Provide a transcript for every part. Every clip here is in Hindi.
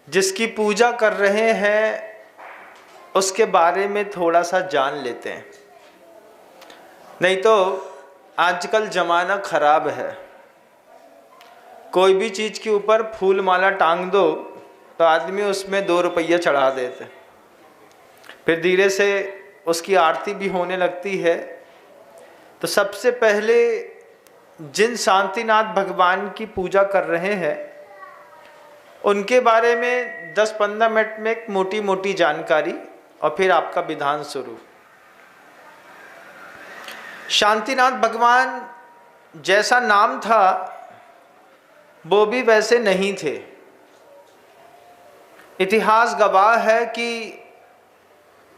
जिसकी पूजा कर रहे हैं उसके बारे में थोड़ा सा जान लेते हैं। नहीं तो आजकल ज़माना ख़राब है, कोई भी चीज़ के ऊपर फूल माला टांग दो तो आदमी उसमें 2 रुपया चढ़ा देते, फिर धीरे से उसकी आरती भी होने लगती है। तो सबसे पहले जिन शांतिनाथ भगवान की पूजा कर रहे हैं उनके बारे में 10-15 मिनट में एक मोटी मोटी जानकारी और फिर आपका विधान शुरू। शांतिनाथ भगवान जैसा नाम था वो भी वैसे नहीं थे। इतिहास गवाह है कि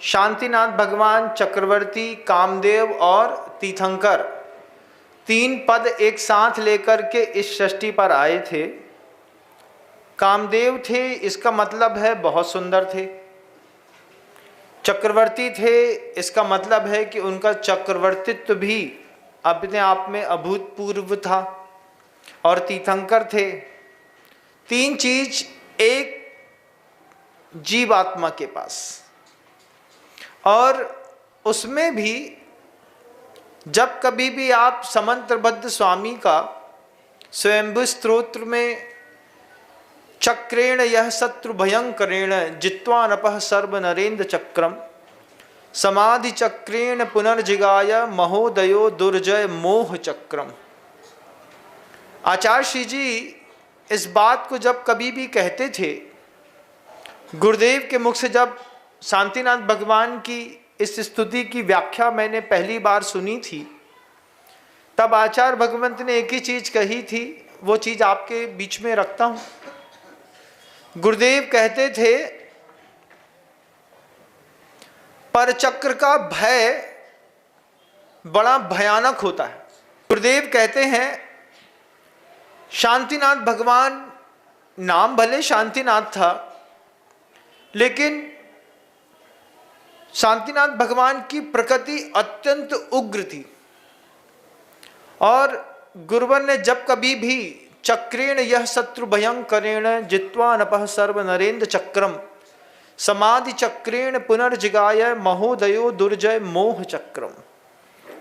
शांतिनाथ भगवान चक्रवर्ती, कामदेव और तीर्थंकर 3 पद एक साथ लेकर के इस सृष्टि पर आए थे। कामदेव थे, इसका मतलब है बहुत सुंदर थे। चक्रवर्ती थे, इसका मतलब है कि उनका चक्रवर्तित्व भी अपने आप में अभूतपूर्व था। और तीर्थंकर थे। 3 चीज एक जीवात्मा के पास, और उसमें भी जब कभी भी आप समंत्रबद्ध स्वामी का स्वयंभू स्तोत्र में चक्रेण यह शत्रु भयंकरेण जित्वा नपः सर्व नरेन्द्र चक्रम समाधि चक्रेण पुनर्जिगाय महोदयो दुर्जय मोह चक्रम। आचार्य श्री जी इस बात को जब कभी भी कहते थे, गुरुदेव के मुख से जब शांतिनाथ भगवान की इस स्तुति की व्याख्या मैंने पहली बार सुनी थी, तब आचार्य भगवंत ने एक ही चीज कही थी, वो चीज आपके बीच में रखता हूं। गुरुदेव कहते थे, परचक्र का भय बड़ा भयानक होता है। गुरुदेव कहते हैं शांतिनाथ भगवान, नाम भले शांतिनाथ था, लेकिन शांतिनाथ भगवान की प्रकृति अत्यंत उग्र थी। और गुरुवर ने जब कभी भी चक्रेण यह शत्रु भयंकरेण जित्वा नपः सर्व नरेन्द्र चक्रम समाधि चक्रेण पुनर्जिगाय महोदयो दुर्जय मोह चक्रम,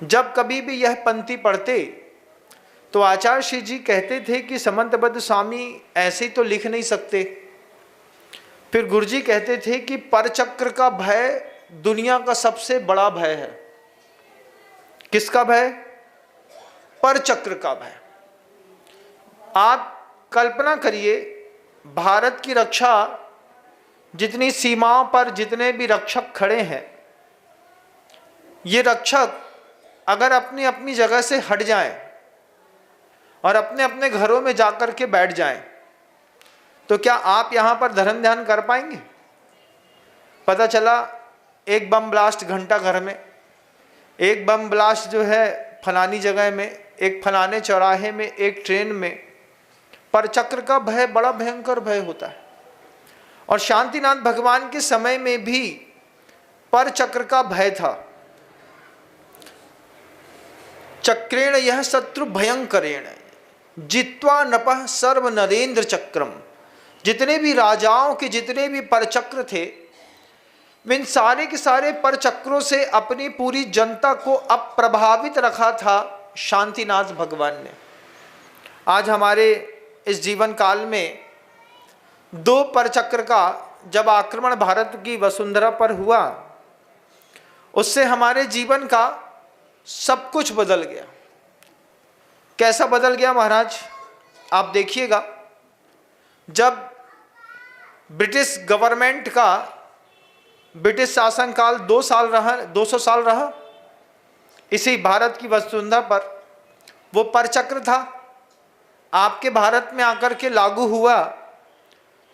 जब कभी भी यह पंक्ति पढ़ते तो आचार्य श्री जी कहते थे कि समंतबद्ध स्वामी ऐसे तो लिख नहीं सकते। फिर गुरुजी कहते थे कि परचक्र का भय दुनिया का सबसे बड़ा भय है। किसका भय? परचक्र का भय। आप कल्पना करिए, भारत की रक्षा, जितनी सीमाओं पर जितने भी रक्षक खड़े हैं, ये रक्षक अगर अपनी अपनी जगह से हट जाएं और अपने अपने घरों में जाकर के बैठ जाएं, तो क्या आप यहां पर धर्म ध्यान कर पाएंगे? पता चला एक बम ब्लास्ट घंटा घर में, एक बम ब्लास्ट जो है फलानी जगह में, एक फलाने चौराहे में, एक ट्रेन में। परचक्र का भय बड़ा भयंकर भय होता है। और शांतिनाथ भगवान के समय में भी परचक्र का भय था। चक्रेण यह शत्रु भयंकरेण जित्वा नपः सर्व नरेन्द्र चक्रम, जितने भी राजाओं के जितने भी परचक्र थे, इन सारे के सारे परचक्रों से अपनी पूरी जनता को अप्रभावित रखा था शांतिनाथ भगवान ने। आज हमारे इस जीवन काल में 2 परचक्र का जब आक्रमण भारत की वसुंधरा पर हुआ, उससे हमारे जीवन का सब कुछ बदल गया। कैसा बदल गया महाराज? आप देखिएगा, जब ब्रिटिश गवर्नमेंट का, ब्रिटिश शासनकाल 200 साल रहा, इसी भारत की वसुंधरा पर वो परचक्र था, आपके भारत में आकर के लागू हुआ,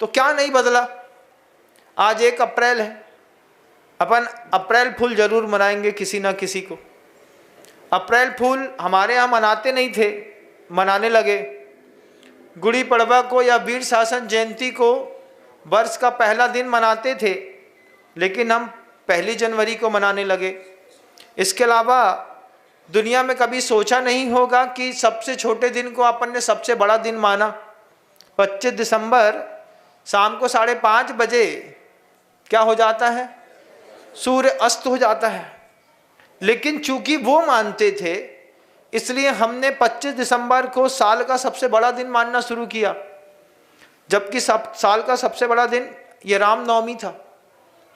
तो क्या नहीं बदला? आज 1 अप्रैल है, अपन अप्रैल फूल जरूर मनाएंगे किसी ना किसी को। अप्रैल फूल हमारे यहाँ मनाते नहीं थे, मनाने लगे। गुड़ी पड़वा को या वीर शासन जयंती को वर्ष का पहला दिन मनाते थे, लेकिन हम 1 जनवरी को मनाने लगे। इसके अलावा दुनिया में कभी सोचा नहीं होगा कि सबसे छोटे दिन को अपन ने सबसे बड़ा दिन माना। 25 दिसंबर शाम को 5:30 बजे क्या हो जाता है, सूर्य अस्त हो जाता है। लेकिन चूंकि वो मानते थे, इसलिए हमने 25 दिसंबर को साल का सबसे बड़ा दिन मानना शुरू किया, जबकि साल का सबसे बड़ा दिन ये रामनवमी था।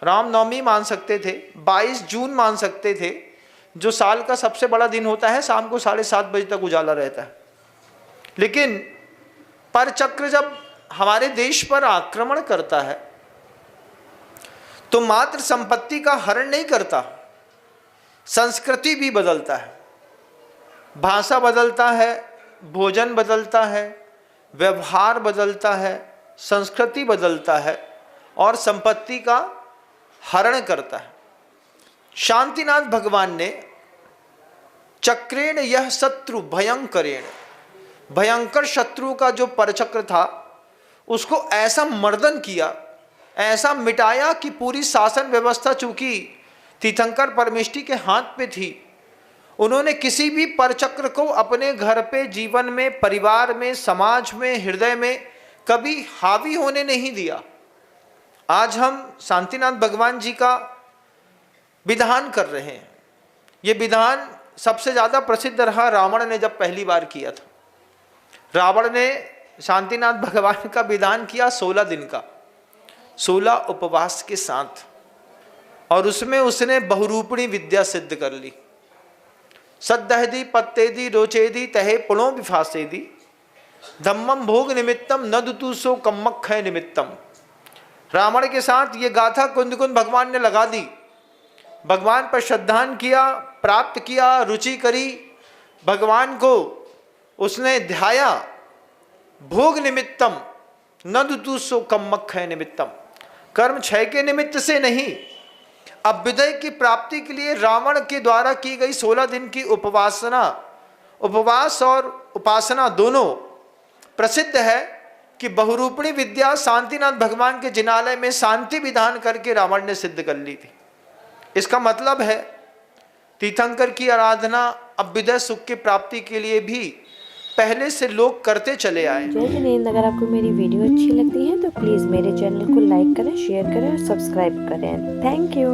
रामनवमी मान सकते थे, 22 जून मान सकते थे, जो साल का सबसे बड़ा दिन होता है, शाम को 7:30 बजे तक उजाला रहता है। लेकिन परचक्र जब हमारे देश पर आक्रमण करता है तो मात्र संपत्ति का हरण नहीं करता, संस्कृति भी बदलता है, भाषा बदलता है, भोजन बदलता है, व्यवहार बदलता है, संस्कृति बदलता है और संपत्ति का हरण करता है। शांतिनाथ भगवान ने चक्रेण यह शत्रु भयंकरेण, भयंकर शत्रु का जो परचक्र था उसको ऐसा मर्दन किया, ऐसा मिटाया कि पूरी शासन व्यवस्था चूंकि तीर्थंकर परमेष्ठी के हाथ पे थी, उन्होंने किसी भी परचक्र को अपने घर पे, जीवन में, परिवार में, समाज में, हृदय में कभी हावी होने नहीं दिया। आज हम शांतिनाथ भगवान जी का विधान कर रहे हैं। ये विधान सबसे ज़्यादा प्रसिद्ध रहा रावण ने जब पहली बार किया था। रावण ने शांतिनाथ भगवान का विधान किया 16 दिन का, 16 उपवास के साथ, और उसमें उसने बहुरूपिणी विद्या सिद्ध कर ली। सद्दहदी पत्तेदी रोचेदी तहे पुणो विफासेदी धम्मम भोग निमित्तम न दुतुसो कम्मख्य निमित्तम। रावण के साथ ये गाथा कुंद भगवान ने लगा दी, भगवान पर श्रद्धान किया, प्राप्त किया, रुचि करी, भगवान को उसने ध्याया। भोग निमित्तम न दुतुसो कम्मख्य निमित्तम, कर्म क्षय के निमित्त से नहीं, अभ्युदय की प्राप्ति के लिए रावण के द्वारा की गई 16 दिन की उपासना, उपवास और उपासना दोनों प्रसिद्ध है कि बहुरूपिणी विद्या शांतिनाथ भगवान के जिनालय में शांति विधान करके रावण ने सिद्ध कर ली थी। इसका मतलब है तीर्थंकर की आराधना अभ्युदय सुख की प्राप्ति के लिए भी पहले से लोग करते चले आए। जय जिनेंद्र, अगर आपको मेरी वीडियो अच्छी लगती है तो प्लीज़ मेरे चैनल को लाइक करें, शेयर करें और सब्सक्राइब करें। Thank you.